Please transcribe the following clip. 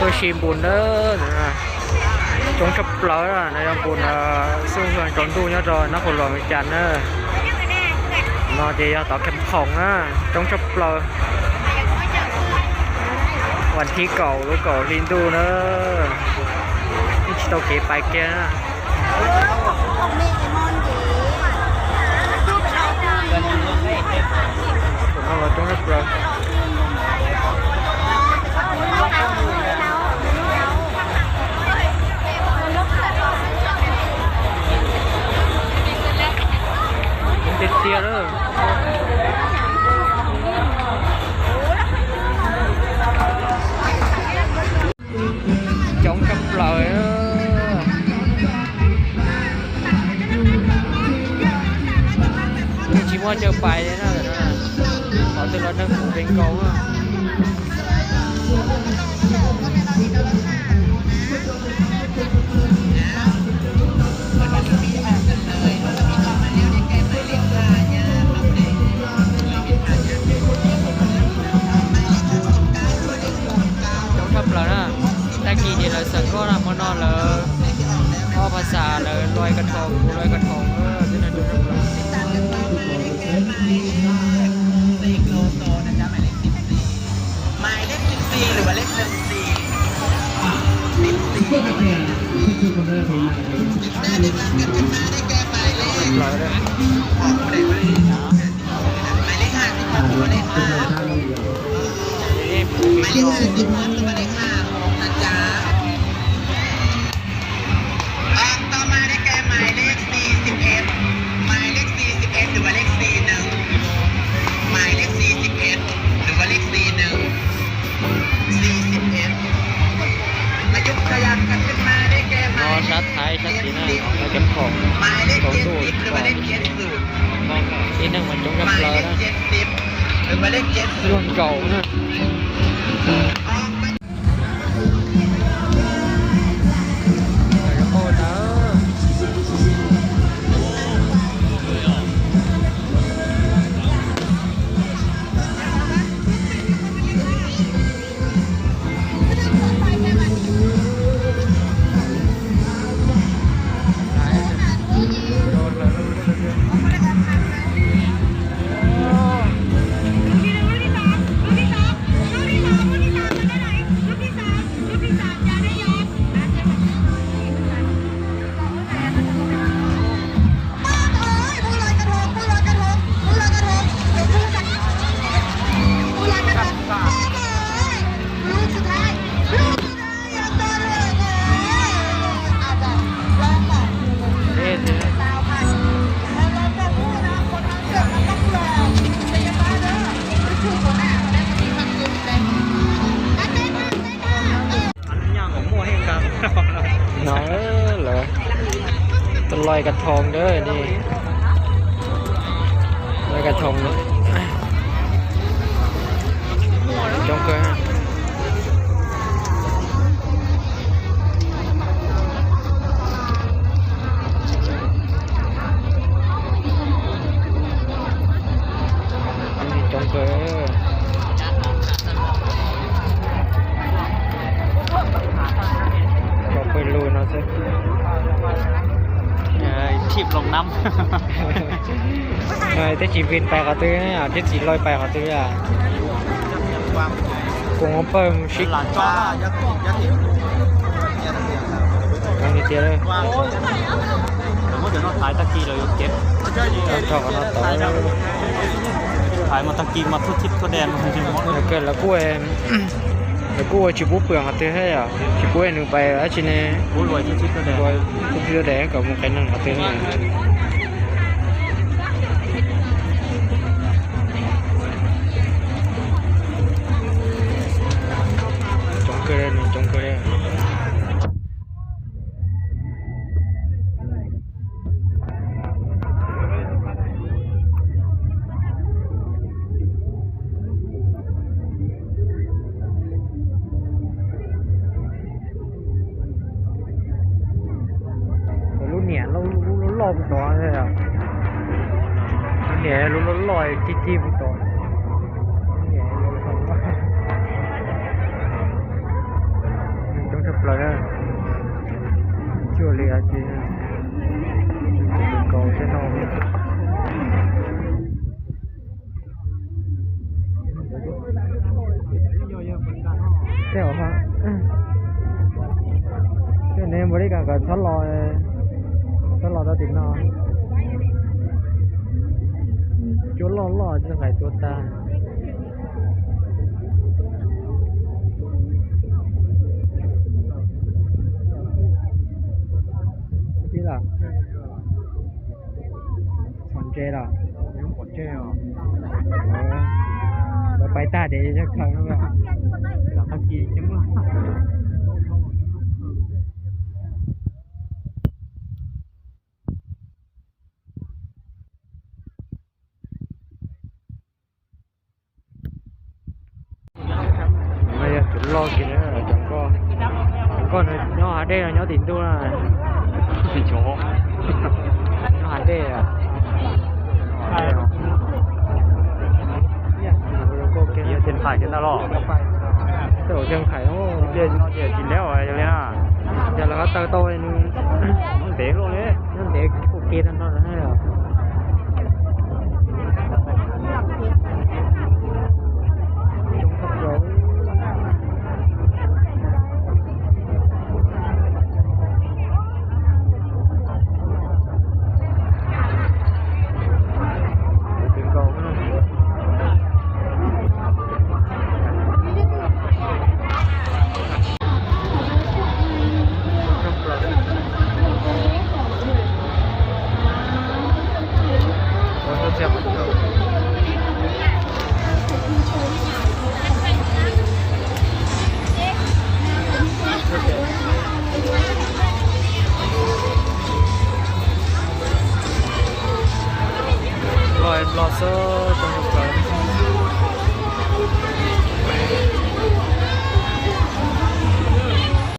tôi chìm bùn đó chống chập lỡ là này đang bùn xương gần trốn tu nhớ rồi nó còn loạn chắn á nó chỉ tỏ kém khổng á chống chập lỡวันที่เก่าลูกเก่าลินดูเนอะนี่ชิโตเกะไปแกนะผมเอาเราต้องรับเราเด็ดเตี้ยเลยchống chấp lời chỉ muốn chơi bài đấy nó họ từ đó nó cũng thành công á chống chấp lời đó ta kỳ thì là sợ có là món ngon là hoภาษาเลยลอยกระทงที่นั่นดูนะครัหมายเลข14หรือว่าเลข14หมายเลข50หรือว่าเลข5หมายเลข50หรือว่าเลข5นะจ๊ะต่อมาได้แก่หมายเลข41หมายเลข41หรือว่าเลข41หมายเลข41หรือว่าเลข41มายุบขยับกันขึ้นมาได้แก่หมายเลขชัดท้ายชัดสีหน้าเราเก็บของ หมายเลข70หรือว่าเลข70ที่นั่งมันจงกับ หมาย เรา เลข นะ 70หรือว่าเลข70รุ่นเก่านะโอ้เนอะน้อยเหรอตะลอยกระทงเด้อนี่ลอยกระทงนะจงเกยจงเกยไปลุยเนาะสิชีพลงน้ำแต่ชีวิตไปกับตื้อเนี่ยที่สีลอยไปกับตื้อกงเปิมชิคหลานจ้ายักษ์กันนิดเดียวเลยแต่ว่าเดี๋ยวเราถ่ายตะกี้เราเก็บชอบกันต่อถ่ายมาตะกี้มาทุกทิศทุกแดนมันจริงหมดแล้วเกิดแล้วกูเองแล้วกูชิบุเปลืองกับตื้อให้อ่ะชิบุเองหนึ่งไปแล้วชิเนี่ยรวยทุกทิศทุกแดนรวยทุกทิศทุกแดนกับมึงใครนั่งกับตื้อเนี่ยจงเกยนี่จงเกยลมตัวเลยอ่ะเนี่ยรู้ลอยจี๊บตัวเนี่ยรู้ทำว่า rồi đó chưa lìa chị cầu trên non cái ổ hoa cái này mới đi cả cả thoát lò ra tìm nó chỗ lò cho phải chỗ ta biết là còn chê là những còn chê à nó bay ta để cho khẩn nó vậy là thằng gì chứ mà bây giờ chuẩn lo kìa nữa chẳng có nhỏ ở đây là nhỏ tiền tôi là thì chỗ nhỏ ở đây à giờ tiền phải trên tao lo tổ chân khải nó tiền nó chỉ léo rồi cho nên à giờ là có tôi nó để luôn đấy nó để ok nó là hay rồi chúng không rồi tiền cầu xem một chút rồi em lo sơ trong một cái